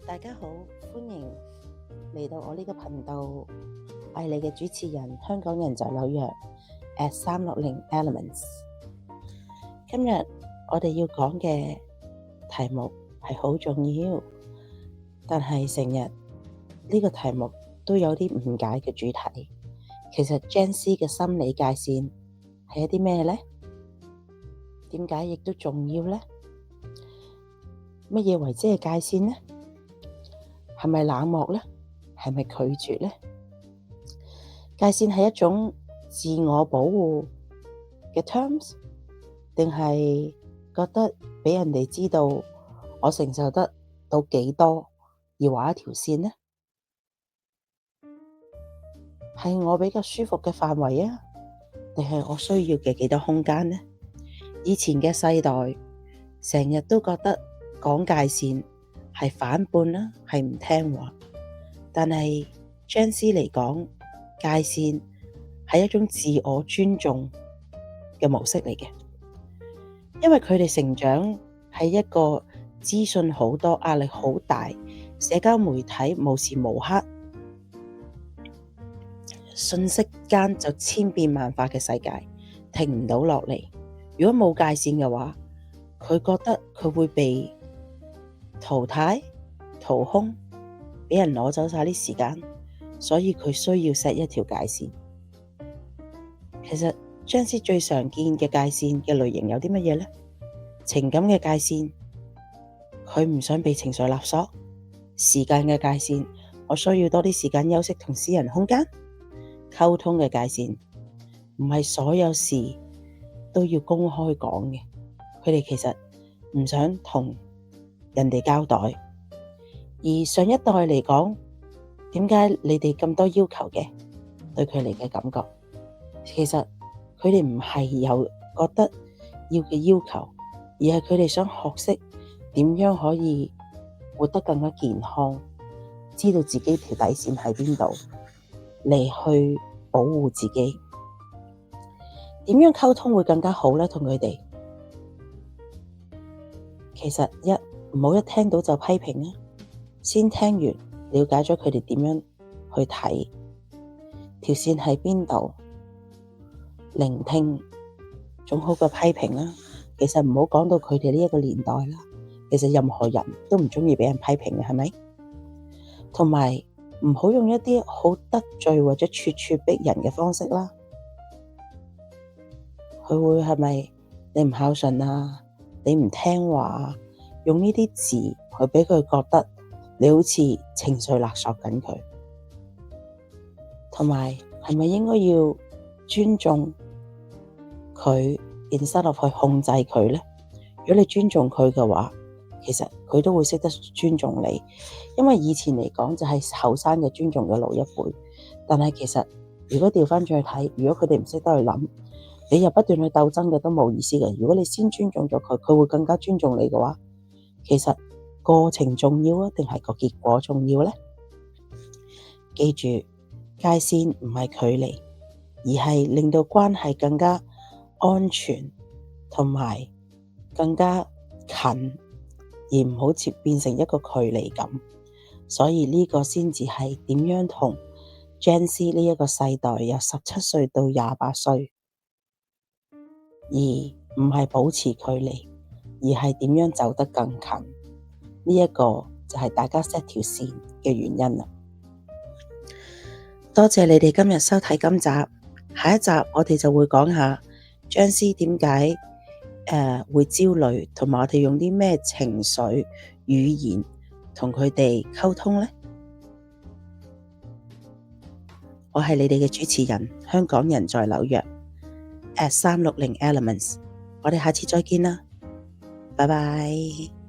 大家好，歡迎嚟到我呢個頻道，我係你嘅主持人，香港人在紐約 @360 Elements。今日我哋要講嘅題目係好重要，但係成日呢個題目都有啲誤解嘅主題。其實 Gen Z 嘅心理界線係一啲咩呢？點解亦都重要呢？乜嘢為之係界線呢？係咪冷漠呢？係咪拒絕呢？界線係一種自我保護嘅 terms， 定係覺得俾人哋知道我承受得到幾多而畫一條線呢？係我比較舒服嘅範圍啊，定係我需要嘅幾多空間呢？以前嘅世代成日都覺得講界線係反叛啦，係唔聽話。但係 Gen Z 嚟講，界線係一種自我尊重嘅模式嚟嘅，因為佢哋成長喺一個資訊好多、壓力好大、社交媒體無時無刻瞬息間就千變萬化嘅世界，停唔到落嚟。如果冇界線嘅話，佢覺得佢會被淘汰、掏空，俾人攞走晒啲時間，所以佢需要 set 一條界線。其實 Gen Z 最常見嘅界線嘅類型有啲乜嘢呢？情感嘅界線，佢唔想被情緒勒索；時間嘅界線，我需要多啲時間休息同私人空間；溝通嘅界線，唔係所有事都要公開講嘅，佢哋其實唔想同人哋交代。而上一代嚟講，點解你哋咁多要求嘅？對佢哋嘅感覺，其實佢哋唔係有覺得要嘅要求，而係佢哋想學識點樣可以活得更加健康，知道自己條底線喺邊度，嚟去保護自己。點樣溝通會更加好呢？同佢哋，其實唔好一聽到就批評啊，先聽完了解咗佢哋點樣去睇條線喺邊度，聆聽總好過批評啊。其實唔好講到佢哋呢一個年代啦，其實任何人都唔鍾意俾人批評嘅，係咪？同埋唔好用一啲好得罪或者咄咄逼人嘅方式啦。佢會係咪你唔孝順啊？你唔聽話啊？用呢啲字去俾佢覺得你好似情緒勒索緊佢。同埋係咪應該要尊重佢，instead of去控制佢呢？如果你尊重佢嘅話，其實佢都會識得尊重你。因為以前嚟講就係後生嘅尊重嘅老一輩，但係其實如果調翻轉去睇，如果佢哋唔識得去諗，你又不斷去鬥爭嘅都冇意思嘅。如果你先尊重咗佢，佢會更加尊重你嘅話，其實過程重要啊，定係個結果重要呢？記住，界線唔係距離，而係令到關係更加安全同埋更加近，而唔好變成一個距離感。所以呢個先至係點樣同 Gen Z 呢一個世代由17歲到28歲，而唔係保持距離，而係點樣走得更近。呢一個就係大家 set 條線嘅原因啦。多謝你哋今日收睇今集，下一集我哋就會講下 Gen Z 點解會焦慮，同埋我哋用啲咩情緒語言同佢哋溝通呢？我係你哋嘅主持人，香港人在紐約@360 Elements。我哋下次再見啦，拜拜。